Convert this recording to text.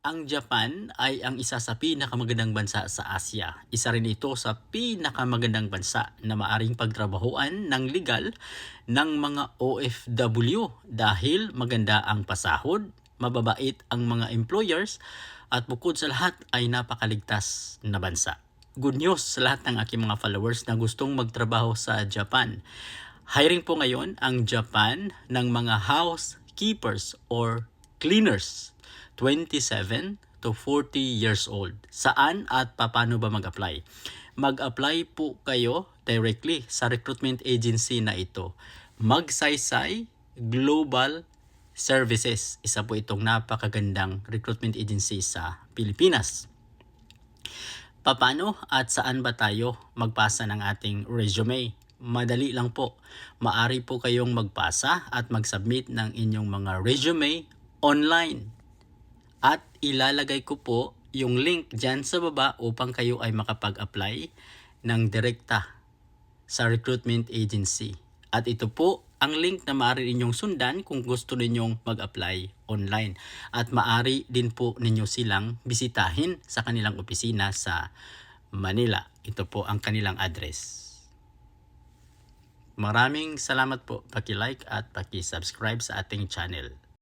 Ang Japan ay ang isa sa pinakamagandang bansa sa Asya. Isa rin ito sa pinakamagandang bansa na maaring pagtrabahuan ng legal ng mga OFW dahil maganda ang pasahod, mababait ang mga employers, at bukod sa lahat ay napakaligtas na bansa. Good news sa lahat ng aking mga followers na gustong magtrabaho sa Japan. Hiring po ngayon ang Japan ng mga housekeepers or cleaners 27 to 40 years old. Saan at paano ba mag-apply? Mag-apply po kayo directly sa recruitment agency na ito. Magsaysay Global Services. Isa po itong napakagandang recruitment agency sa Pilipinas. Paano at saan ba tayo magpasa ng ating resume? Madali lang po. Maari po kayong magpasa at mag-submit ng inyong mga resume online. At ilalagay ko po yung link dyan sa baba upang kayo ay makapag-apply ng direkta sa recruitment agency. At ito po ang link na maaari ninyong sundan kung gusto ninyong mag-apply online. At maaari din po ninyo silang bisitahin sa kanilang opisina sa Manila. Ito po ang kanilang address. Maraming salamat po. Paki-like at paki-subscribe sa ating channel.